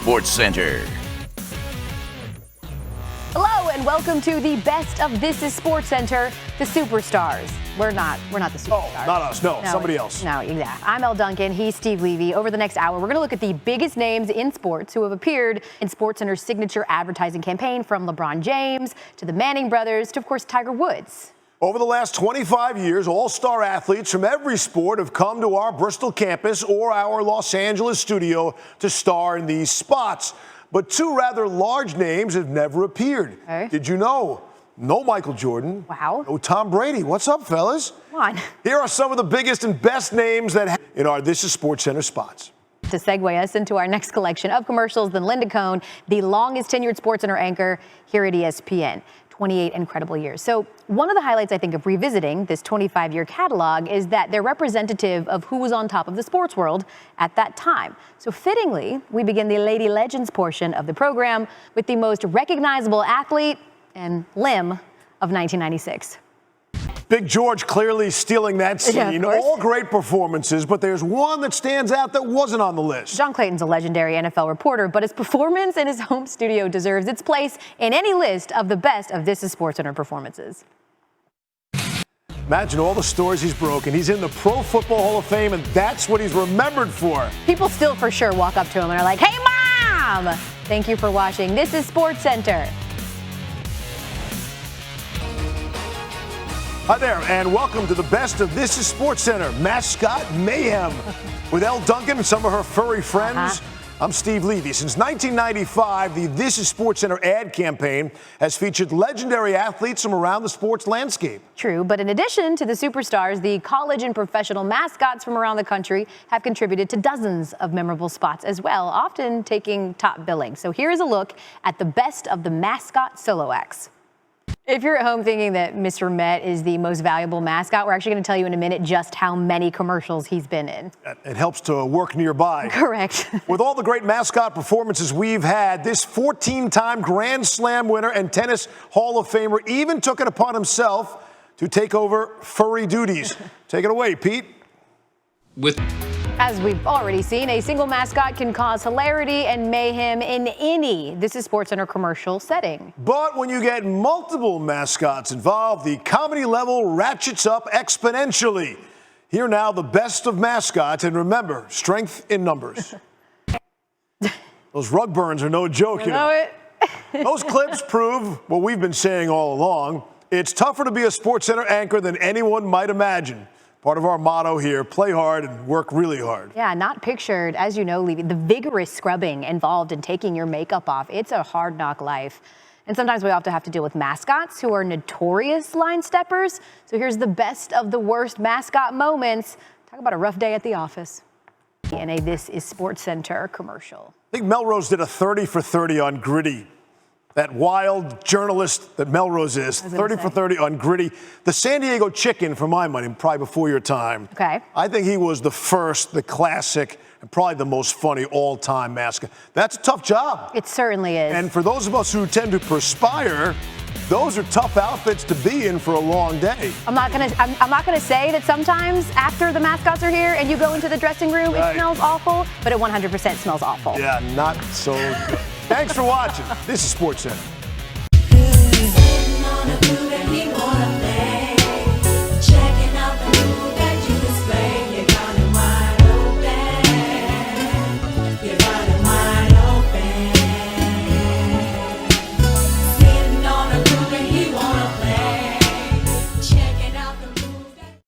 SportsCenter. Hello and welcome to the best of This is SportsCenter, the superstars. We're not the superstars. Oh, not us, no, somebody else. No, exactly. I'm Elle Duncan, he's Steve Levy. Over the next hour, we're going to look at the biggest names in sports who have appeared in SportsCenter's signature advertising campaign, from LeBron James to the Manning brothers to, of course, Tiger Woods. Over the last 25 years, all-star athletes from every sport have come to our Bristol campus or our Los Angeles studio to star in these spots. But two rather large names have never appeared. Okay. Did you know? No Michael Jordan. Wow. No Tom Brady. What's up, fellas? Come on. Here are some of the biggest and best names that in our This is SportsCenter spots. To segue us into our next collection of commercials, then Linda Cohn, the longest tenured SportsCenter anchor here at ESPN. 28 incredible years. So one of the highlights, I think, of revisiting this 25-year catalog is that they're representative of who was on top of the sports world at that time. So fittingly, we begin the Lady Legends portion of the program with the most recognizable athlete and limb of 1996. Big George clearly stealing that scene. Yeah, of course. All great performances, but there's one that stands out that wasn't on the list. John Clayton's a legendary NFL reporter, but his performance in his home studio deserves its place in any list of the best of This is SportsCenter performances. Imagine all the stories he's broken. He's in the Pro Football Hall of Fame, and that's what he's remembered for. People still for sure walk up to him and are like, "Hey, Mom! Thank you for watching This is SportsCenter." Hi there, and welcome to the best of This is SportsCenter, Mascot Mayhem. With Elle Duncan and some of her furry friends, I'm Steve Levy. Since 1995, the This is SportsCenter ad campaign has featured legendary athletes from around the sports landscape. True, but in addition to the superstars, the college and professional mascots from around the country have contributed to dozens of memorable spots as well, often taking top billing. So here is a look at the best of the mascot solo acts. If you're at home thinking that Mr. Met is the most valuable mascot, we're actually going to tell you in a minute just how many commercials he's been in. It helps to work nearby. Correct. With all the great mascot performances we've had, this 14-time Grand Slam winner and tennis Hall of Famer even took it upon himself to take over furry duties. Take it away, Pete. As we've already seen, a single mascot can cause hilarity and mayhem in any This is SportsCenter commercial setting. But when you get multiple mascots involved, the comedy level ratchets up exponentially. Here now, the best of mascots, and remember, strength in numbers. Those rug burns are no joke, you know. Those clips prove what we've been saying all along. It's tougher to be a SportsCenter anchor than anyone might imagine. Part of our motto here, play hard and work really hard. Yeah, not pictured, as you know, Levy, the vigorous scrubbing involved in taking your makeup off. It's a hard knock life. And sometimes we often have to deal with mascots who are notorious line steppers. So here's the best of the worst mascot moments. Talk about a rough day at the office. In a This is SportsCenter commercial. I think Melrose did a 30 for 30 on Gritty. That wild journalist that Melrose is, 30 for 30 on Gritty. The San Diego Chicken, for my money, probably before your time. Okay. I think he was the first, the classic, and probably the most funny all-time mascot. That's a tough job. It certainly is. And for those of us who tend to perspire, those are tough outfits to be in for a long day. I'm not gonna say that sometimes after the mascots are here and you go into the dressing room, It smells awful, but it 100% smells awful. Yeah, not so good. Thanks for watching. This is SportsCenter.